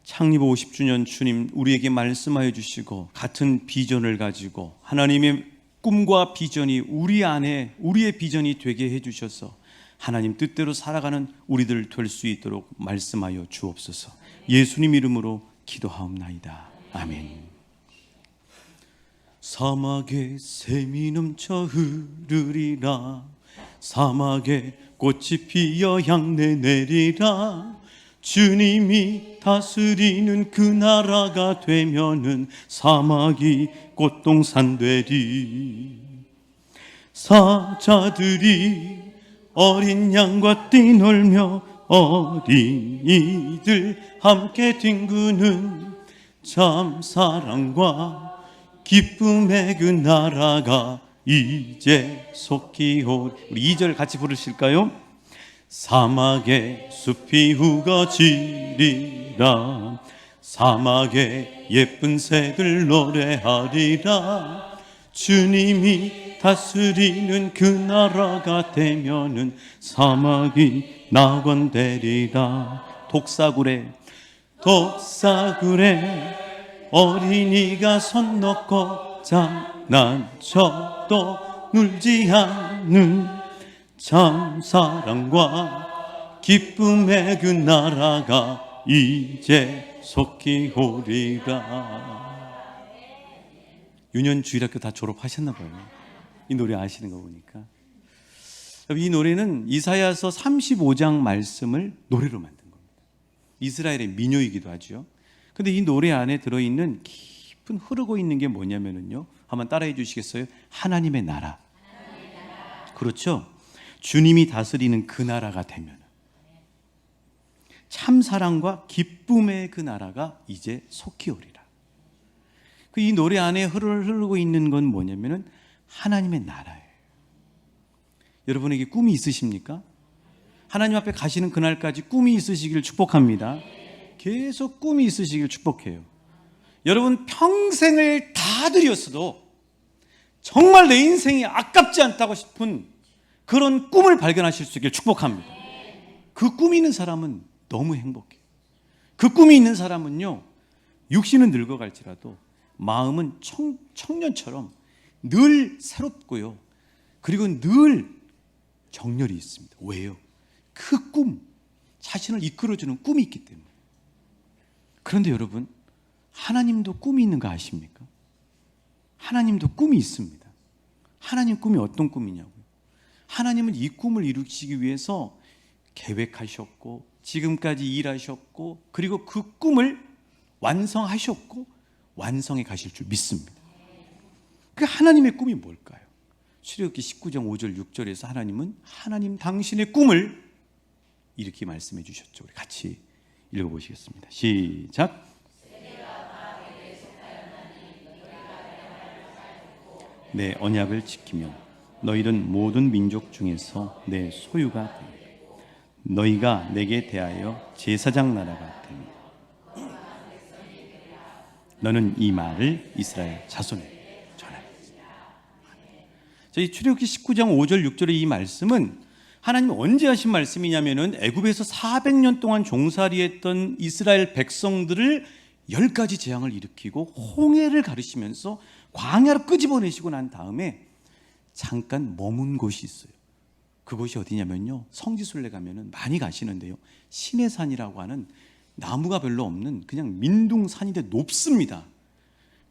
창립 50주년 주님 우리에게 말씀하여 주시고 같은 비전을 가지고 하나님의 꿈과 비전이 우리 안에 우리의 비전이 되게 해주셔서 하나님 뜻대로 살아가는 우리들 될 수 있도록 말씀하여 주옵소서. 예수님 이름으로 기도하옵나이다. 아멘. 사막에 샘이 넘쳐 흐르리라. 사막에 꽃이 피어 향내 내리라. 주님이 다스리는 그 나라가 되면은 사막이 꽃동산 되리. 사자들이 어린 양과 뛰놀며 어린이들 함께 뒹구는 참 사랑과 기쁨의 그 나라가 이제 속히 오리. 우리 2절 같이 부르실까요? 사막에 숲이 우거지리라. 사막에 예쁜 새들 노래하리라. 주님이 다스리는 그 나라가 되면은 사막이 낙원되리라. 독사굴에 어린이가 손 놓고 장난쳐도 울지 않는 참 사랑과 기쁨의 그 나라가 이제 속히 오리라. 유년주일학교 다 졸업하셨나 봐요. 이 노래 아시는 거 보니까. 이 노래는 이사야서 35장 말씀을 노래로 만든 겁니다. 이스라엘의 민요이기도 하죠. 근데 이 노래 안에 들어있는 깊은 흐르고 있는 게 뭐냐면요, 한번 따라해 주시겠어요? 하나님의 나라. 그렇죠? 주님이 다스리는 그 나라가 되면 참 사랑과 기쁨의 그 나라가 이제 속히 오리라. 이 노래 안에 흐르고 있는 건 뭐냐면은 하나님의 나라예요. 여러분에게 꿈이 있으십니까? 하나님 앞에 가시는 그날까지 꿈이 있으시길 축복합니다. 계속 꿈이 있으시길 축복해요. 여러분 평생을 다 드렸어도 정말 내 인생이 아깝지 않다고 싶은 그런 꿈을 발견하실 수 있길 축복합니다. 그 꿈이 있는 사람은 너무 행복해요. 그 꿈이 있는 사람은요, 육신은 늙어갈지라도 마음은 청년처럼 늘 새롭고요, 그리고 늘 정열이 있습니다. 왜요? 그 꿈, 자신을 이끌어주는 꿈이 있기 때문에. 그런데 여러분, 하나님도 꿈이 있는 거 아십니까? 하나님도 꿈이 있습니다. 하나님 꿈이 어떤 꿈이냐고요? 하나님은 이 꿈을 이루시기 위해서 계획하셨고 지금까지 일하셨고 그리고 그 꿈을 완성하셨고 완성해 가실 줄 믿습니다. 그 하나님의 꿈이 뭘까요? 출애굽기 19장 5절 6절에서 하나님 당신의 꿈을 이렇게 말씀해 주셨죠. 우리 같이 읽어보시겠습니다. 시작. 내 언약을 지키며 너희는 모든 민족 중에서 내 소유가 되리라. 너희가 내게 대하여 제사장 나라가 되리라. 너는 이 말을 이스라엘 자손에게 전하라. 저희 출애굽기 19장 5절 6절의 이 말씀은 하나님 언제 하신 말씀이냐면은 애굽에서 400년 동안 종살이했던 이스라엘 백성들을 10가지 재앙을 일으키고 홍해를 가르시면서 광야로 끄집어내시고 난 다음에 잠깐 머문 곳이 있어요. 그곳이 어디냐면요, 성지순례 가면은 많이 가시는데요, 시내산이라고 하는 나무가 별로 없는 그냥 민둥산인데 높습니다.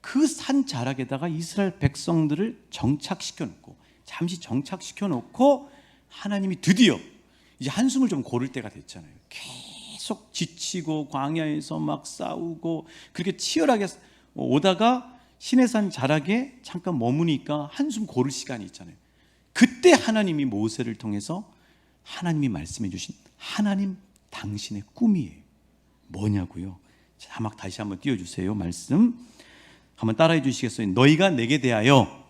그 산 자락에다가 이스라엘 백성들을 잠시 정착시켜 놓고 하나님이 드디어 이제 한숨을 좀 고를 때가 됐잖아요. 계속 지치고 광야에서 막 싸우고 그렇게 치열하게 오다가 시내산 자락에 잠깐 머무니까 한숨 고를 시간이 있잖아요. 그때 하나님이 모세를 통해서 하나님이 말씀해 주신 하나님 당신의 꿈이에요. 뭐냐고요? 자막 다시 한번 띄워주세요. 말씀 한번 따라해 주시겠어요? 너희가 내게 대하여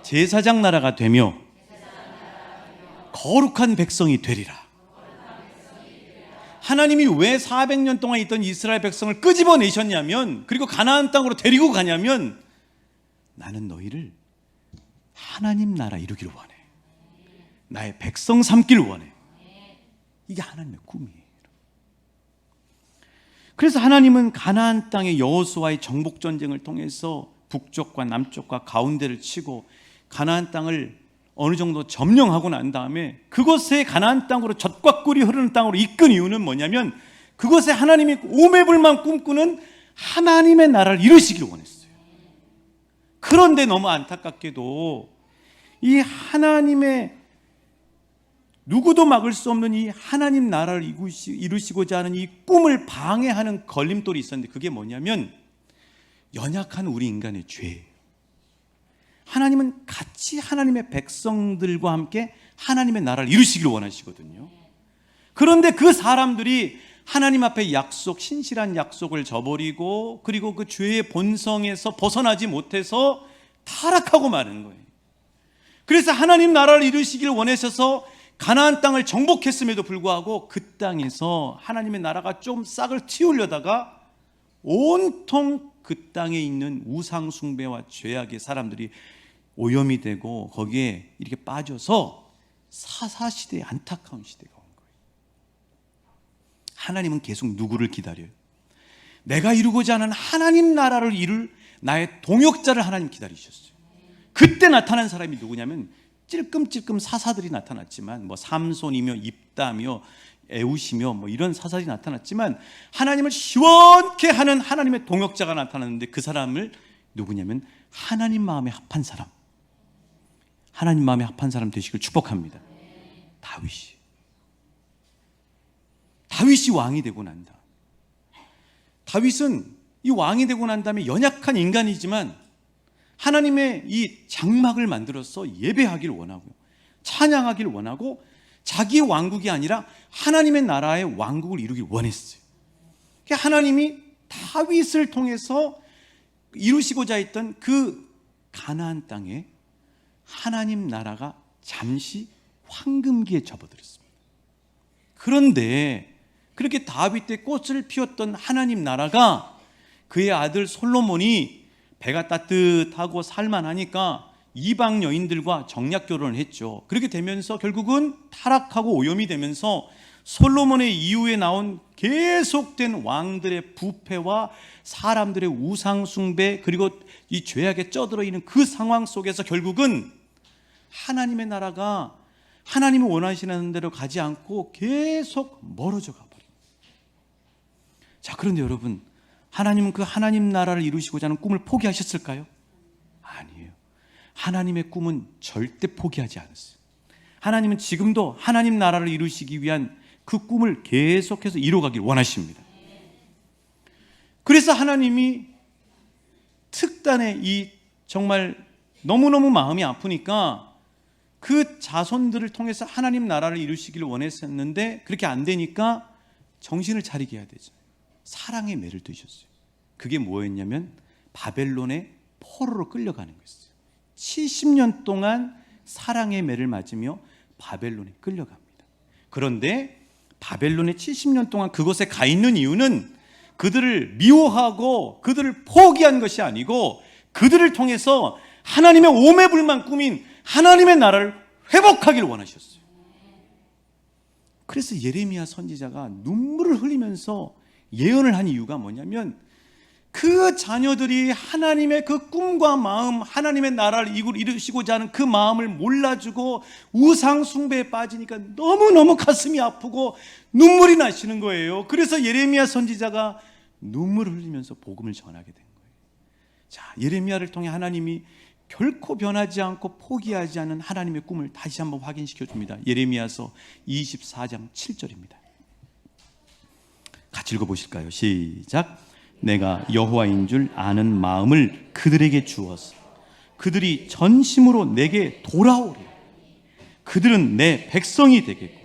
제사장 나라가 되며 거룩한 백성이 되리라. 하나님이 왜 400년 동안 있던 이스라엘 백성을 끄집어내셨냐면, 그리고 가나안 땅으로 데리고 가냐면, 나는 너희를 하나님 나라 이루기를 원해. 나의 백성 삼기를 원해. 이게 하나님의 꿈이에요. 그래서 하나님은 가나안 땅의 여호수아의 정복 전쟁을 통해서 북쪽과 남쪽과 가운데를 치고 가나안 땅을 어느 정도 점령하고 난 다음에 그곳에 가나안 땅으로 젖과 꿀이 흐르는 땅으로 이끈 이유는 뭐냐면 그곳에 하나님이 오매불만 꿈꾸는 하나님의 나라를 이루시길 원했어요. 그런데 너무 안타깝게도 이 하나님의 누구도 막을 수 없는 이 하나님 나라를 이루시고자 하는 이 꿈을 방해하는 걸림돌이 있었는데 그게 뭐냐면 연약한 우리 인간의 죄예요. 하나님은 같이 하나님의 백성들과 함께 하나님의 나라를 이루시길 원하시거든요. 그런데 그 사람들이 하나님 앞에 약속, 신실한 약속을 저버리고 그리고 그 죄의 본성에서 벗어나지 못해서 타락하고 마는 거예요. 그래서 하나님 나라를 이루시길 원하셔서 가나안 땅을 정복했음에도 불구하고 그 땅에서 하나님의 나라가 좀 싹을 틔우려다가 온통 그 땅에 있는 우상 숭배와 죄악의 사람들이 오염이 되고 거기에 이렇게 빠져서 사사시대의 안타까운 시대가 온 거예요. 하나님은 계속 누구를 기다려요? 내가 이루고자 하는 하나님 나라를 이룰 나의 동역자를 하나님 기다리셨어요. 그때 나타난 사람이 누구냐면 찔끔찔끔 사사들이 나타났지만 뭐 삼손이며 입다며 에웃이며 뭐 이런 사사들이 나타났지만 하나님을 시원케 하는 하나님의 동역자가 나타났는데 그 사람을 누구냐면 하나님 마음에 합한 사람, 하나님 마음에 합한 사람 되시길 축복합니다. 다윗이 왕이 되고 난다. 다윗은 이 왕이 되고 난 다음에 연약한 인간이지만 하나님의 이 장막을 만들어서 예배하기를 원하고 찬양하기를 원하고 자기 왕국이 아니라 하나님의 나라의 왕국을 이루길 원했어요. 하나님이 다윗을 통해서 이루시고자 했던 그 가나안 땅에 하나님 나라가 잠시 황금기에 접어들었습니다. 그런데 그렇게 다윗 때 꽃을 피웠던 하나님 나라가 그의 아들 솔로몬이 배가 따뜻하고 살만하니까 이방 여인들과 정략 결혼을 했죠. 그렇게 되면서 결국은 타락하고 오염이 되면서 솔로몬의 이후에 나온 계속된 왕들의 부패와 사람들의 우상 숭배 그리고 이 죄악에 쩌들어 있는 그 상황 속에서 결국은 하나님의 나라가 하나님이 원하시는 대로 가지 않고 계속 멀어져 가버립니다. 자, 그런데 여러분, 하나님은 그 하나님 나라를 이루시고자 하는 꿈을 포기하셨을까요? 아니에요. 하나님의 꿈은 절대 포기하지 않았어요. 하나님은 지금도 하나님 나라를 이루시기 위한 그 꿈을 계속해서 이루어가길 원하십니다. 그래서 하나님이 특단의 이 정말 너무너무 마음이 아프니까 그 자손들을 통해서 하나님 나라를 이루시기를 원했었는데 그렇게 안 되니까 정신을 차리게 해야 되죠. 사랑의 매를 드셨어요. 그게 뭐였냐면 바벨론의 포로로 끌려가는 거였어요. 70년 동안 사랑의 매를 맞으며 바벨론에 끌려갑니다. 그런데 바벨론에 70년 동안 그곳에 가 있는 이유는 그들을 미워하고 그들을 포기한 것이 아니고 그들을 통해서 하나님의 오매불만 꾸민 하나님의 나라를 회복하기를 원하셨어요. 그래서 예레미야 선지자가 눈물을 흘리면서 예언을 한 이유가 뭐냐면 그 자녀들이 하나님의 그 꿈과 마음, 하나님의 나라를 이루시고자 하는 그 마음을 몰라주고 우상 숭배에 빠지니까 너무너무 가슴이 아프고 눈물이 나시는 거예요. 그래서 예레미야 선지자가 눈물을 흘리면서 복음을 전하게 된 거예요. 자, 예레미야를 통해 하나님이 결코 변하지 않고 포기하지 않은 하나님의 꿈을 다시 한번 확인시켜 줍니다. 예레미야서 24장 7절입니다. 같이 읽어보실까요? 시작. 내가 여호와인 줄 아는 마음을 그들에게 주어서 그들이 전심으로 내게 돌아오리. 그들은 내 백성이 되겠고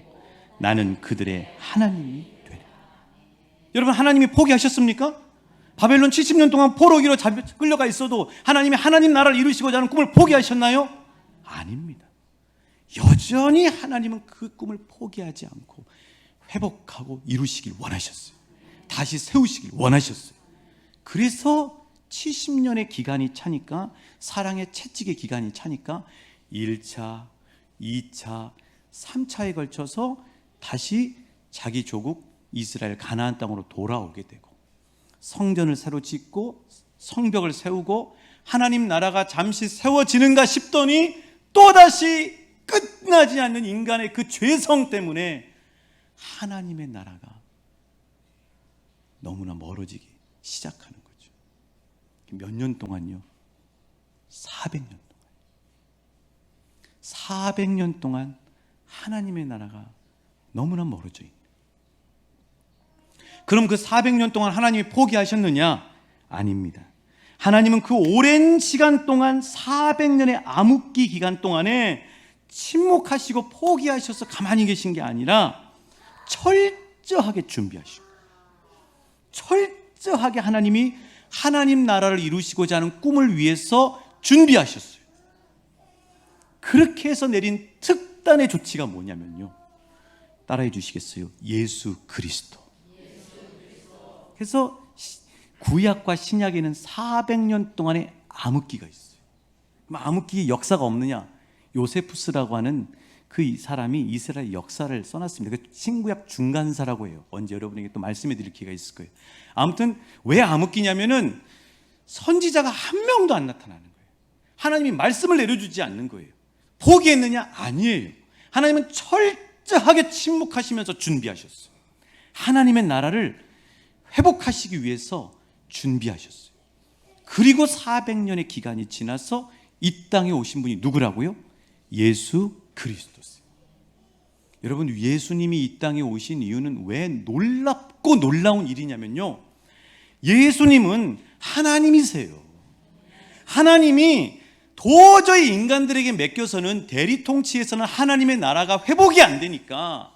나는 그들의 하나님이 되리라. 여러분, 하나님이 포기하셨습니까? 바벨론 70년 동안 포로기로 끌려가 있어도 하나님이 하나님 나라를 이루시고자 하는 꿈을 포기하셨나요? 아닙니다. 여전히 하나님은 그 꿈을 포기하지 않고 회복하고 이루시길 원하셨어요. 다시 세우시길 원하셨어요. 그래서 70년의 기간이 차니까, 사랑의 채찍의 기간이 차니까 1차, 2차, 3차에 걸쳐서 다시 자기 조국 이스라엘 가나안 땅으로 돌아오게 되고 성전을 새로 짓고 성벽을 세우고 하나님 나라가 잠시 세워지는가 싶더니 또다시 끝나지 않는 인간의 그 죄성 때문에 하나님의 나라가 너무나 멀어지기 시작하는 거죠. 몇 년 동안요? 400년 동안. 400년 동안 하나님의 나라가 너무나 멀어져 있는. 그럼 그 400년 동안 하나님이 포기하셨느냐? 아닙니다. 하나님은 그 오랜 시간 동안 400년의 암흑기 기간 동안에 침묵하시고 포기하셔서 가만히 계신 게 아니라 철저하게 준비하시고 철저하게 하나님이 하나님 나라를 이루시고자 하는 꿈을 위해서 준비하셨어요. 그렇게 해서 내린 특단의 조치가 뭐냐면요, 따라해 주시겠어요? 예수 그리스도. 그래서 구약과 신약에는 400년 동안의 암흑기가 있어요. 그럼 암흑기의 역사가 없느냐? 요세푸스라고 하는 그 사람이 이스라엘 역사를 써놨습니다. 그 신구약 중간사라고 해요. 언제 여러분에게 또 말씀해 드릴 기회가 있을 거예요. 아무튼 왜 암흑기냐면은 선지자가 한 명도 안 나타나는 거예요. 하나님이 말씀을 내려주지 않는 거예요. 포기했느냐? 아니에요. 하나님은 철저하게 침묵하시면서 준비하셨어요. 하나님의 나라를 회복하시기 위해서 준비하셨어요. 그리고 400년의 기간이 지나서 이 땅에 오신 분이 누구라고요? 예수 그리스도세요. 여러분, 예수님이 이 땅에 오신 이유는 왜 놀랍고 놀라운 일이냐면요, 예수님은 하나님이세요. 하나님이 도저히 인간들에게 맡겨서는 대리통치에서는 하나님의 나라가 회복이 안 되니까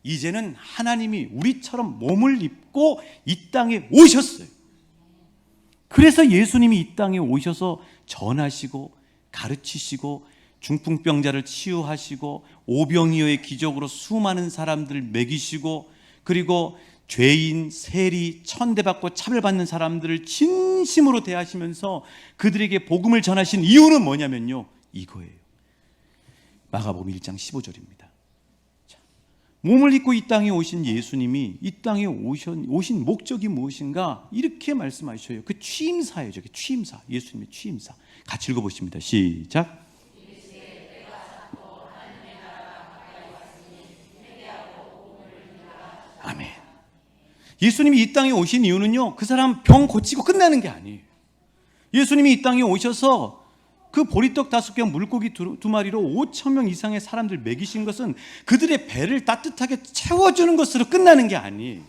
이제는 하나님이 우리처럼 몸을 입고 이 땅에 오셨어요. 그래서 예수님이 이 땅에 오셔서 전하시고 가르치시고 중풍병자를 치유하시고 오병이어의 기적으로 수많은 사람들을 먹이시고, 그리고 죄인, 세리, 천대받고 차별받는 사람들을 진심으로 대하시면서 그들에게 복음을 전하신 이유는 뭐냐면요, 이거예요. 마가복음 1장 15절입니다. 몸을 입고 이 땅에 오신 예수님이 이 땅에 오신 목적이 무엇인가? 이렇게 말씀하셔요. 그 취임사예요. 저게 취임사. 예수님의 취임사. 같이 읽어보십니다. 시작. 아멘. 예수님이 이 땅에 오신 이유는요, 그 사람 병 고치고 끝나는 게 아니에요. 예수님이 이 땅에 오셔서 그 보리떡 5개, 물고기 2마리로 5,000명 이상의 사람들 먹이신 것은 그들의 배를 따뜻하게 채워주는 것으로 끝나는 게 아니에요.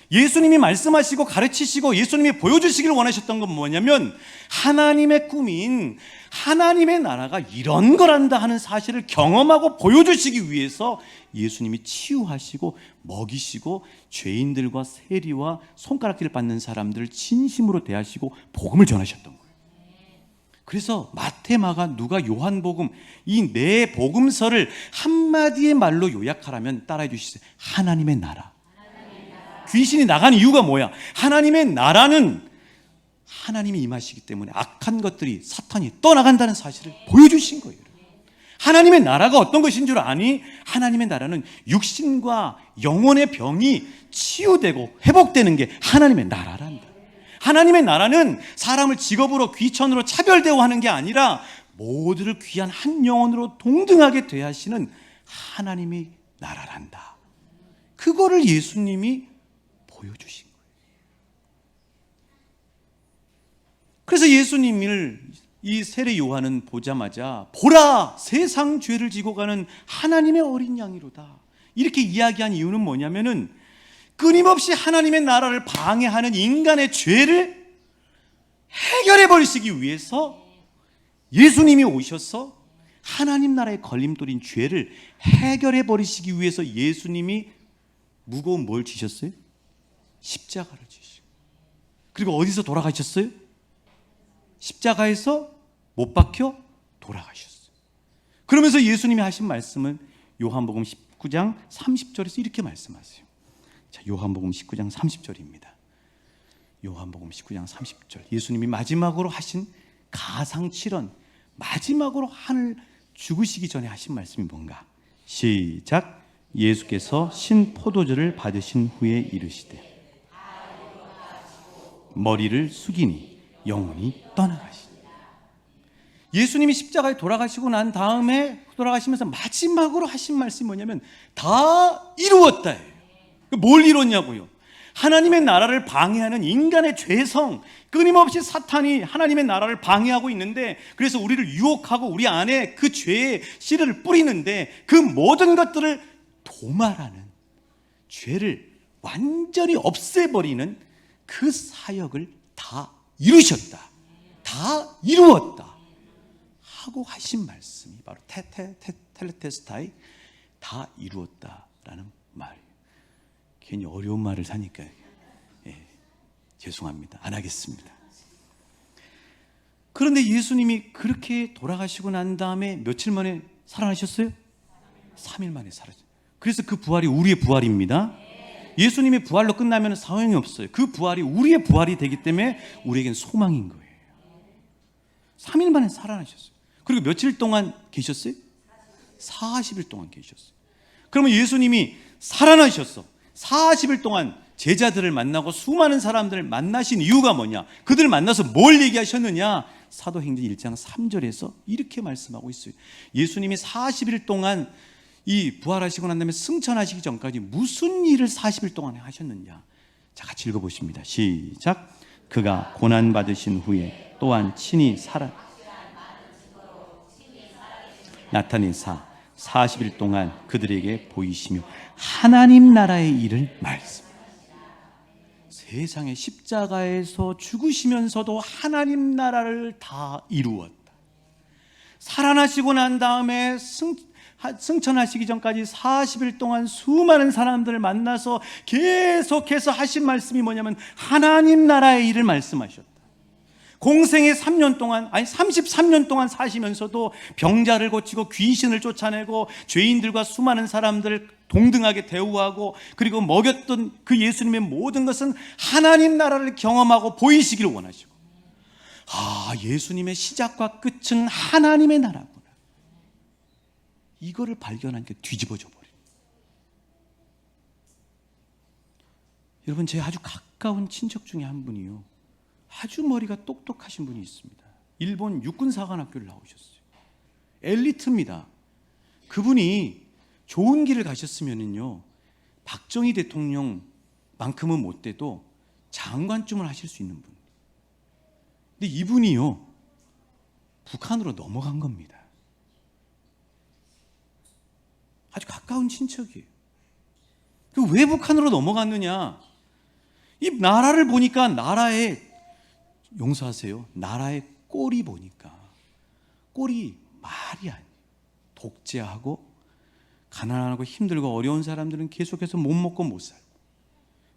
예수님이 말씀하시고 가르치시고 예수님이 보여주시기를 원하셨던 건 뭐냐면, 하나님의 꿈인 하나님의 나라가 이런 거란다 하는 사실을 경험하고 보여주시기 위해서 예수님이 치유하시고 먹이시고 죄인들과 세리와 손가락질을 받는 사람들을 진심으로 대하시고 복음을 전하셨던 거예요. 그래서 마태, 마가, 누가, 요한복음, 이 네 복음서를 한마디의 말로 요약하라면 따라해 주시죠. 하나님의 나라. 귀신이 나간 이유가 뭐야? 하나님의 나라는 하나님이 임하시기 때문에 악한 것들이, 사탄이 떠나간다는 사실을 보여주신 거예요. 하나님의 나라가 어떤 것인 줄 아니? 하나님의 나라는 육신과 영혼의 병이 치유되고 회복되는 게 하나님의 나라란다. 하나님의 나라는 사람을 직업으로, 귀천으로 차별대우하는 게 아니라 모두를 귀한 한 영혼으로 동등하게 대하시는 하나님의 나라란다. 그거를 예수님이 보여주신 거예요. 그래서 예수님을 이 세례 요한은 보자마자 보라, 세상 죄를 지고 가는 하나님의 어린 양이로다, 이렇게 이야기한 이유는 뭐냐면은 끊임없이 하나님의 나라를 방해하는 인간의 죄를 해결해 버리시기 위해서 예수님이 오셔서 하나님 나라의 걸림돌인 죄를 해결해 버리시기 위해서 예수님이 무거운 뭘 지셨어요? 십자가를 지시고, 그리고 어디서 돌아가셨어요? 십자가에서 못 박혀 돌아가셨어요. 그러면서 예수님이 하신 말씀은 요한복음 19장 30절에서 이렇게 말씀하세요. 자, 요한복음 19장 30절입니다. 요한복음 19장 30절. 예수님이 마지막으로 하신 가상칠언, 마지막으로 하늘 죽으시기 전에 하신 말씀이 뭔가? 시작. 예수께서 신 포도주를 받으신 후에 이르시되 머리를 숙이니 영원히 떠나가시니. 예수님이 십자가에 돌아가시고 난 다음에 돌아가시면서 마지막으로 하신 말씀이 뭐냐면 다 이루었다예요. 뭘 이뤘냐고요? 하나님의 나라를 방해하는 인간의 죄성, 끊임없이 사탄이 하나님의 나라를 방해하고 있는데, 그래서 우리를 유혹하고 우리 안에 그 죄의 씨를 뿌리는데, 그 모든 것들을 도말하는, 죄를 완전히 없애버리는 그 사역을 다 이루셨다, 다 이루었다 하고 하신 말씀이 바로 텔레테스타이, 다 이루었다라는 말이에요. 괜히 어려운 말을 사니까 죄송합니다. 안 하겠습니다. 그런데 예수님이 그렇게 돌아가시고 난 다음에 며칠 만에 살아나셨어요? 3일 만에 살아났어요. 그래서 그 부활이 우리의 부활입니다. 예수님의 부활로 끝나면 소용이 없어요. 그 부활이 우리의 부활이 되기 때문에 우리에겐 소망인 거예요. 3일 만에 살아나셨어요. 그리고 며칠 동안 계셨어요? 40일 동안 계셨어요. 그러면 예수님이 살아나셨어. 40일 동안 제자들을 만나고 수많은 사람들을 만나신 이유가 뭐냐? 그들을 만나서 뭘 얘기하셨느냐? 사도행전 1장 3절에서 이렇게 말씀하고 있어요. 예수님이 40일 동안 이 부활하시고 난 다음에 승천하시기 전까지 무슨 일을 40일 동안 하셨느냐? 자, 같이 읽어보십니다. 시작. 그가 고난받으신 후에 또한 친히 나타내사 40일 동안 그들에게 보이시며 하나님 나라의 일을 말씀합니다. 세상의 십자가에서 죽으시면서도 하나님 나라를 다 이루었다. 살아나시고 난 다음에 승천하시기 전까지 40일 동안 수많은 사람들을 만나서 계속해서 하신 말씀이 뭐냐면 하나님 나라의 일을 말씀하셨다. 공생의 3년 동안, 아니 33년 동안 사시면서도 병자를 고치고 귀신을 쫓아내고 죄인들과 수많은 사람들을 동등하게 대우하고 그리고 먹였던 그 예수님의 모든 것은 하나님 나라를 경험하고 보이시기를 원하시고, 예수님의 시작과 끝은 하나님의 나라구나, 이거를 발견하니까 뒤집어져 버려요. 여러분, 제 아주 가까운 친척 중에 한 분이요, 아주 머리가 똑똑하신 분이 있습니다. 일본 육군사관학교를 나오셨어요. 엘리트입니다. 그분이 좋은 길을 가셨으면은요, 박정희 대통령만큼은 못 돼도 장관쯤을 하실 수 있는 분. 근데 이분이요, 북한으로 넘어간 겁니다. 아주 가까운 친척이에요. 왜 북한으로 넘어갔느냐? 이 나라를 보니까 나라의, 용서하세요, 나라의 꼴이 보니까 꼴이 말이 아니에요. 독재하고 가난하고 힘들고 어려운 사람들은 계속해서 못 먹고 못 살고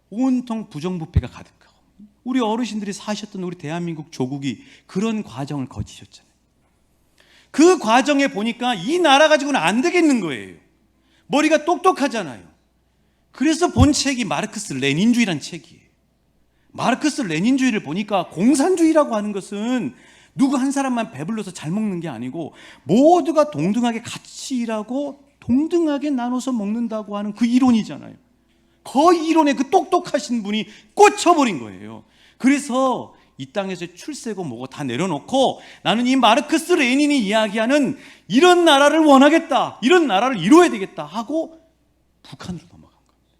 온통 부정부패가 가득하고, 우리 어르신들이 사셨던 우리 대한민국 조국이 그런 과정을 거치셨잖아요. 그 과정에 보니까 이 나라 가지고는 안 되겠는 거예요. 머리가 똑똑하잖아요. 그래서 본 책이 마르크스 레닌주의란 책이에요. 마르크스 레닌주의를 보니까 공산주의라고 하는 것은 누구 한 사람만 배불러서 잘 먹는 게 아니고 모두가 동등하게 같이 일하고 동등하게 나눠서 먹는다고 하는 그 이론이잖아요. 그 이론에 그 똑똑하신 분이 꽂혀버린 거예요. 그래서 이 땅에서 출세고 뭐고 다 내려놓고 나는 이 마르크스 레닌이 이야기하는 이런 나라를 원하겠다, 이런 나라를 이루어야 되겠다 하고 북한으로 넘어간 겁니다.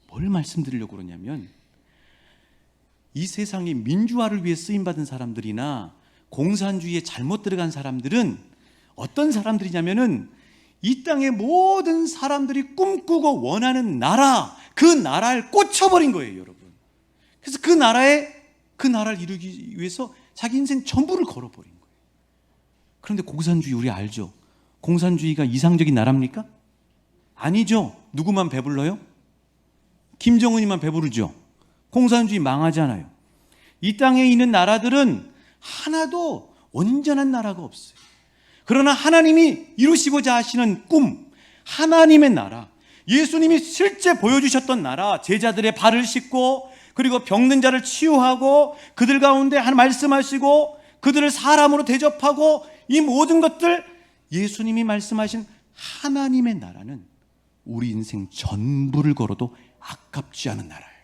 뭘 말씀드리려고 그러냐면, 이 세상에 민주화를 위해 쓰임받은 사람들이나 공산주의에 잘못 들어간 사람들은 어떤 사람들이냐면은 이 땅의 모든 사람들이 꿈꾸고 원하는 나라, 그 나라를 꽂혀버린 거예요, 여러분. 그래서 그 나라를 이루기 위해서 자기 인생 전부를 걸어버린 거예요. 그런데 공산주의 우리 알죠? 공산주의가 이상적인 나라입니까? 아니죠. 누구만 배불러요? 김정은이만 배부르죠. 공산주의 망하잖아요. 이 땅에 있는 나라들은 하나도 온전한 나라가 없어요. 그러나 하나님이 이루시고자 하시는 꿈, 하나님의 나라, 예수님이 실제 보여주셨던 나라, 제자들의 발을 씻고 그리고 병든 자를 치유하고 그들 가운데 말씀하시고 그들을 사람으로 대접하고, 이 모든 것들, 예수님이 말씀하신 하나님의 나라는 우리 인생 전부를 걸어도 아깝지 않은 나라예요.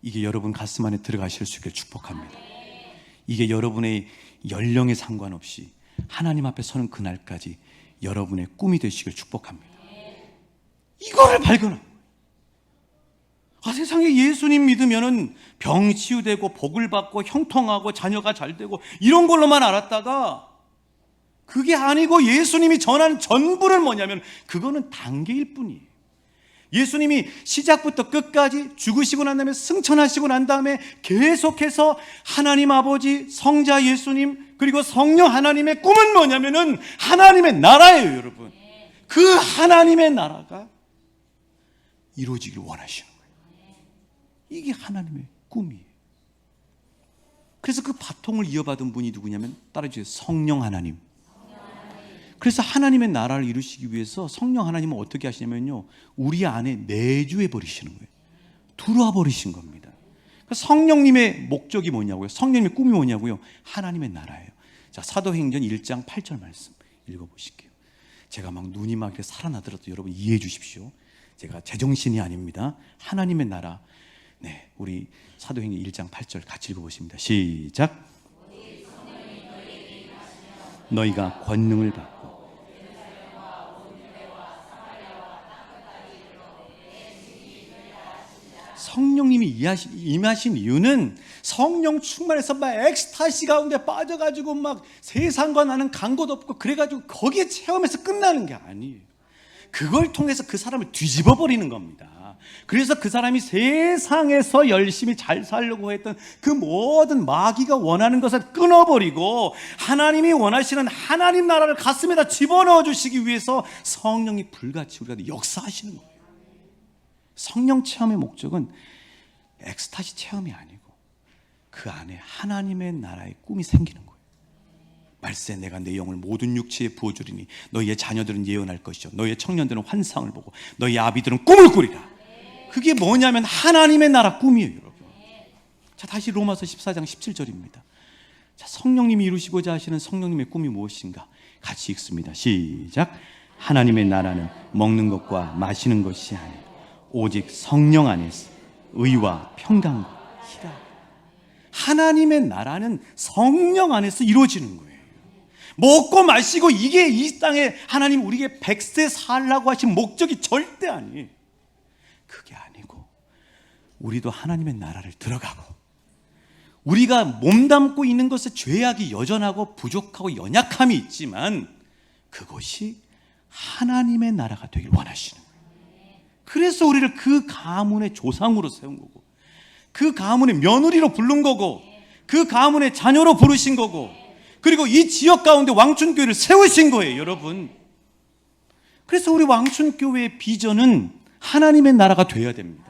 이게 여러분 가슴 안에 들어가실 수 있게 축복합니다. 이게 여러분의 연령에 상관없이 하나님 앞에 서는 그날까지 여러분의 꿈이 되시길 축복합니다. 이거를 발견하고, 세상에 예수님 믿으면은 병 치유되고 복을 받고 형통하고 자녀가 잘 되고 이런 걸로만 알았다가, 그게 아니고 예수님이 전한 전부를 뭐냐면 그거는 단계일 뿐이에요. 예수님이 시작부터 끝까지 죽으시고 난 다음에 승천하시고 난 다음에 계속해서 하나님 아버지, 성자 예수님, 그리고 성령 하나님의 꿈은 뭐냐면은 하나님의 나라예요, 여러분. 그 하나님의 나라가 이루어지길 원하시는 거예요. 이게 하나님의 꿈이에요. 그래서 그 바통을 이어받은 분이 누구냐면, 따라주세요, 성령 하나님. 그래서 하나님의 나라를 이루시기 위해서 성령 하나님은 어떻게 하시냐면요, 우리 안에 내주해 버리시는 거예요. 들어와 버리신 겁니다. 그러니까 성령님의 목적이 뭐냐고요? 성령님의 꿈이 뭐냐고요? 하나님의 나라예요. 자, 사도행전 1장 8절 말씀 읽어보실게요. 제가 막 눈이 막 이렇게 살아나더라도 여러분 이해해 주십시오. 제가 제정신이 아닙니다. 하나님의 나라. 네, 우리 사도행전 1장 8절 같이 읽어보십니다. 시작. 너희가 권능을 받고 성령님이 임하신 이유는 성령 충만해서 막 엑스타시 가운데 빠져가지고 막 세상과 나는 간 곳 없고 그래가지고 거기에 체험해서 끝나는 게 아니에요. 그걸 통해서 그 사람을 뒤집어 버리는 겁니다. 그래서 그 사람이 세상에서 열심히 잘 살려고 했던 그 모든 마귀가 원하는 것을 끊어버리고 하나님이 원하시는 하나님 나라를 가슴에다 집어넣어 주시기 위해서 성령이 불같이 우리가 역사하시는 거예요. 성령 체험의 목적은 엑스타시 체험이 아니고 그 안에 하나님의 나라의 꿈이 생기는 거예요. 말세 내가 내 영을 모든 육체에 부어주리니 너희의 자녀들은 예언할 것이요 너희의 청년들은 환상을 보고 너희의 아비들은 꿈을 꾸리라. 그게 뭐냐면 하나님의 나라 꿈이에요, 여러분. 자, 다시 로마서 14장 17절입니다. 자, 성령님이 이루시고자 하시는 성령님의 꿈이 무엇인가? 같이 읽습니다. 시작. 하나님의 나라는 먹는 것과 마시는 것이 아니고 오직 성령 안에서 의와 평강과 희락. 하나님의 나라는 성령 안에서 이루어지는 거예요. 먹고 마시고 이게 이 땅에 하나님 우리에게 100세 살라고 하신 목적이 절대 아니에요. 그게 아니고 우리도 하나님의 나라를 들어가고, 우리가 몸담고 있는 것에 죄악이 여전하고 부족하고 연약함이 있지만 그것이 하나님의 나라가 되길 원하시는 거예요. 그래서 우리를 그 가문의 조상으로 세운 거고, 그 가문의 며느리로 부른 거고, 그 가문의 자녀로 부르신 거고, 그리고 이 지역 가운데 왕춘교회를 세우신 거예요, 여러분. 그래서 우리 왕춘교회의 비전은 하나님의 나라가 돼야 됩니다.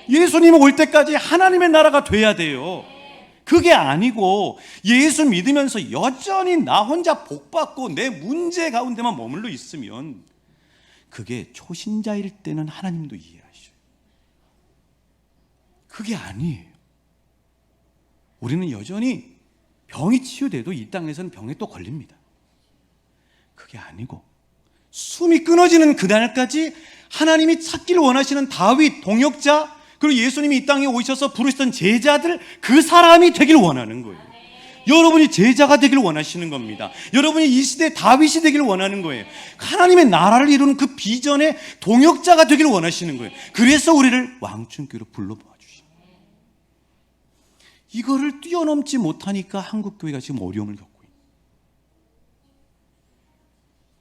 예수님이 올 때까지 하나님의 나라가 돼야 돼요. 그게 아니고 예수 믿으면서 여전히 나 혼자 복받고 내 문제 가운데만 머물러 있으면 그게 초신자일 때는 하나님도 이해하셔요. 그게 아니에요. 우리는 여전히 병이 치유돼도 이 땅에서는 병에 또 걸립니다. 그게 아니고 숨이 끊어지는 그날까지 하나님이 찾기를 원하시는 다윗 동역자, 그리고 예수님이 이 땅에 오셔서 부르시던 제자들, 그 사람이 되길 원하는 거예요. 여러분이 제자가 되길 원하시는 겁니다. 여러분이 이 시대의 다윗이 되길 원하는 거예요. 하나님의 나라를 이루는 그 비전의 동역자가 되길 원하시는 거예요. 그래서 우리를 왕춘교회로 불러모아 주신 거예요. 이거를 뛰어넘지 못하니까 한국교회가 지금 어려움을 겪고 있는 거예요.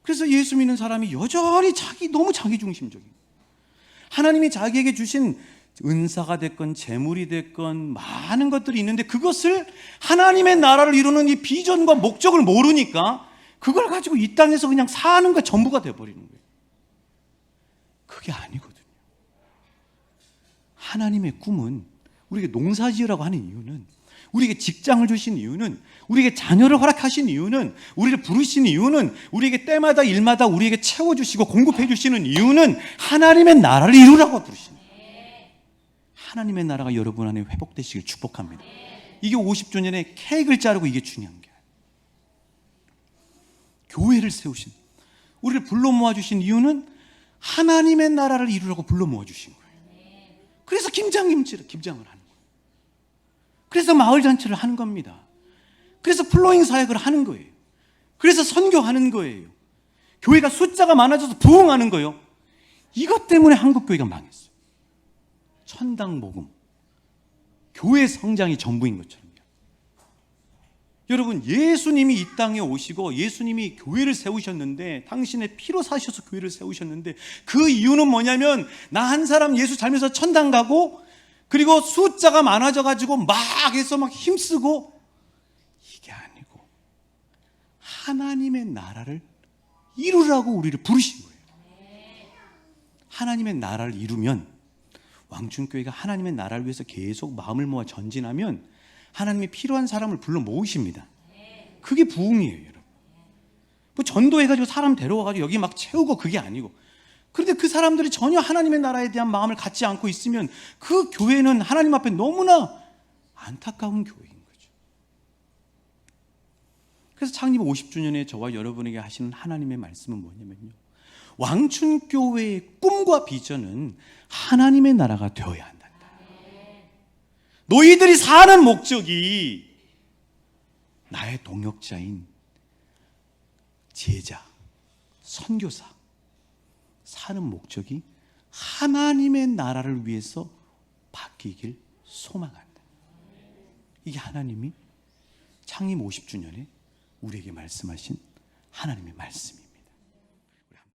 그래서 예수 믿는 사람이 여전히 너무 자기중심적인 거예요. 하나님이 자기에게 주신 은사가 됐건 재물이 됐건 많은 것들이 있는데 그것을 하나님의 나라를 이루는 이 비전과 목적을 모르니까 그걸 가지고 이 땅에서 그냥 사는 것 전부가 돼버리는 거예요. 그게 아니거든요. 하나님의 꿈은, 우리에게 농사지으라고 하는 이유는, 우리에게 직장을 주신 이유는, 우리에게 자녀를 허락하신 이유는, 우리를 부르신 이유는, 우리에게 때마다 일마다 우리에게 채워주시고 공급해 주시는 이유는 하나님의 나라를 이루라고 부르신 거예요. 하나님의 나라가 여러분 안에 회복되시길 축복합니다. 이게 50주년에 케이크를 자르고 이게 중요한 게 아니에요. 교회를 세우신, 우리를 불러 모아주신 이유는 하나님의 나라를 이루라고 불러 모아주신 거예요. 그래서 김장을 하는 거예요. 그래서 마을 잔치를 하는 겁니다. 그래서 플로잉 사역을 하는 거예요. 그래서 선교하는 거예요. 교회가 숫자가 많아져서 부흥하는 거예요. 이것 때문에 한국교회가 망했어요. 천당 복음, 교회 성장이 전부인 것처럼요. 여러분, 예수님이 이 땅에 오시고 예수님이 교회를 세우셨는데, 당신의 피로 사셔서 교회를 세우셨는데, 그 이유는 뭐냐면 나 한 사람 예수 닮아서 천당 가고, 그리고 숫자가 많아져가지고 막 해서 막 힘쓰고, 이게 아니고 하나님의 나라를 이루라고 우리를 부르신 거예요. 하나님의 나라를 이루면, 왕춘교회가 하나님의 나라를 위해서 계속 마음을 모아 전진하면 하나님이 필요한 사람을 불러 모으십니다. 그게 부흥이에요, 여러분. 뭐 전도해가지고 사람 데려와가지고 여기 막 채우고 그게 아니고. 그런데 그 사람들이 전혀 하나님의 나라에 대한 마음을 갖지 않고 있으면 그 교회는 하나님 앞에 너무나 안타까운 교회인 거죠. 그래서 창립 50주년에 저와 여러분에게 하시는 하나님의 말씀은 뭐냐면요, 왕춘교회의 꿈과 비전은 하나님의 나라가 되어야 한다. 너희들이 사는 목적이 나의 동역자인 제자, 선교사 사는 목적이 하나님의 나라를 위해서 바뀌길 소망한다. 이게 하나님이 창립 50주년에 우리에게 말씀하신 하나님의 말씀이에요.